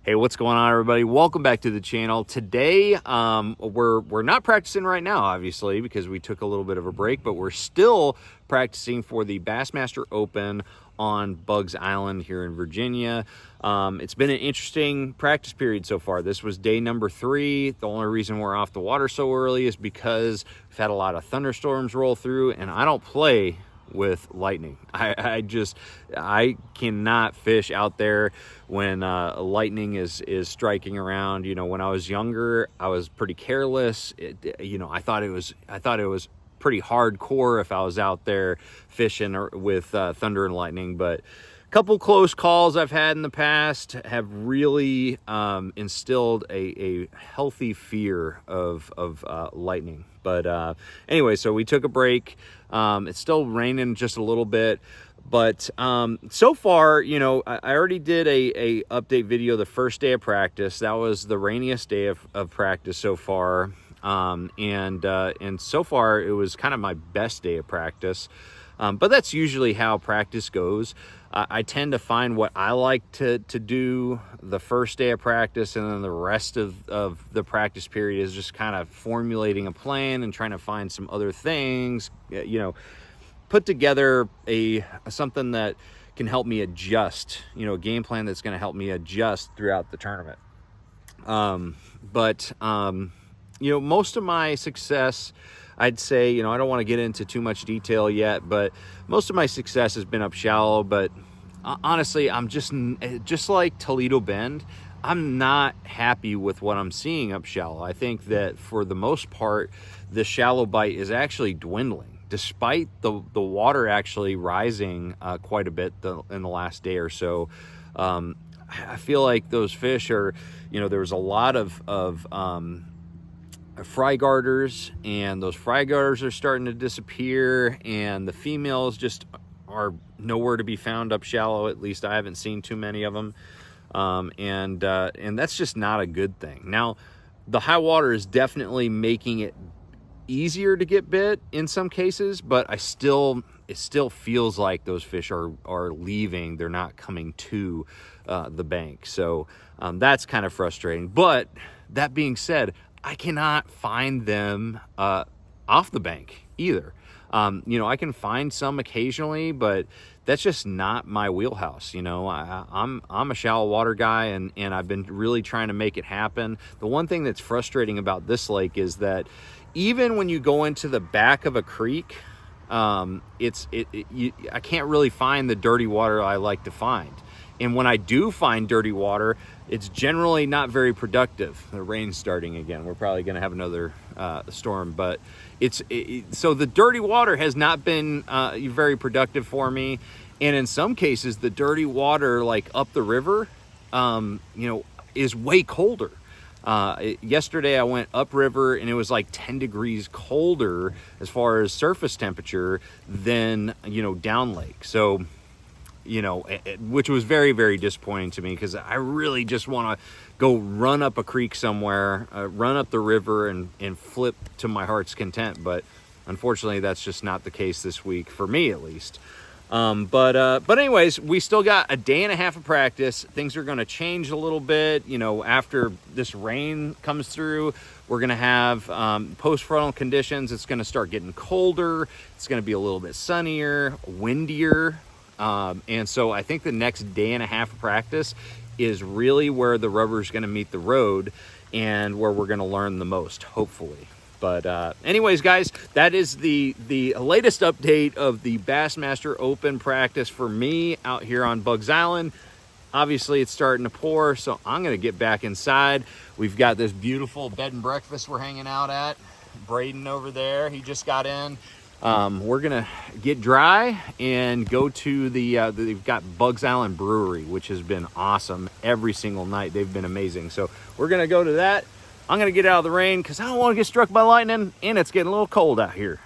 Hey, what's going on, everybody? Welcome back to the channel. Today, we're not practicing right now, obviously, because we took a little bit of a break, but we're still practicing for the Bassmaster Open on BUGGS Island here in Virginia. It's been an interesting practice period so far. This was day number 3. The only reason we're off the water so early is because we've had a lot of thunderstorms roll through, and I don't play with lightning. I cannot fish out there when lightning is striking around. You know, when I was younger, I was pretty careless. I thought it was pretty hardcore if I was out there fishing with thunder and lightning. But a couple close calls I've had in the past have really instilled a healthy fear of lightning. But anyway, so we took a break. It's still raining just a little bit, but so far, you know, I already did a update video the first day of practice. That was the rainiest day of practice so far, and so far it was kind of my best day of practice. But that's usually how practice goes. I tend to find what I like to do the first day of practice, and then the rest of the practice period is just kind of formulating a plan and trying to find some other things, you know, put together something that can help me adjust, you know, a game plan that's going to help me adjust throughout the tournament. You know, most of my success, I'd say, you know, I don't want to get into too much detail yet, but most of my success has been up shallow. But honestly, I'm just like Toledo Bend, I'm not happy with what I'm seeing up shallow. I think that for the most part, the shallow bite is actually dwindling, despite the water actually rising quite a bit in the last day or so. I feel like those fish are, you know, there was a lot of fry garters, and those fry garters are starting to disappear, and the females just are nowhere to be found up shallow. At least I haven't seen too many of them, and that's just not a good thing. Now, the high water is definitely making it easier to get bit in some cases, but it still feels like those fish are leaving. They're not coming to the bank, so that's kind of frustrating. But that being said, I cannot find them off the bank either. You know, I can find some occasionally, but that's just not my wheelhouse. You know, I'm a shallow water guy, and I've been really trying to make it happen. The one thing that's frustrating about this lake is that even when you go into the back of a creek, I can't really find the dirty water I like to find. And when I do find dirty water, it's generally not very productive. The rain's starting again. We're probably going to have another storm, but so the dirty water has not been very productive for me. And in some cases, the dirty water, like up the river, you know, is way colder. Yesterday I went upriver, and it was like 10 degrees colder as far as surface temperature than, you know, down lake. So, you know, which was very, very disappointing to me, because I really just want to go run up a creek somewhere, run up the river and flip to my heart's content. But unfortunately, that's just not the case this week, for me at least. But anyways, we still got a day and a half of practice. Things are going to change a little bit. You know, after this rain comes through, we're going to have post-frontal conditions. It's going to start getting colder. It's going to be a little bit sunnier, windier. And so I think the next day and a half of practice is really where the rubber is going to meet the road, and where we're going to learn the most, hopefully. But anyways, guys, that is the latest update of the Bassmaster Open practice for me out here on BUGGS Island. Obviously, it's starting to pour, so I'm going to get back inside. We've got this beautiful bed and breakfast we're hanging out at. Braden over there, he just got in. We're gonna get dry and go to they've got BUGGS Island Brewery, which has been awesome every single night. They've been amazing. So we're gonna go to that. I'm gonna get out of the rain because I don't want to get struck by lightning, and it's getting a little cold out here.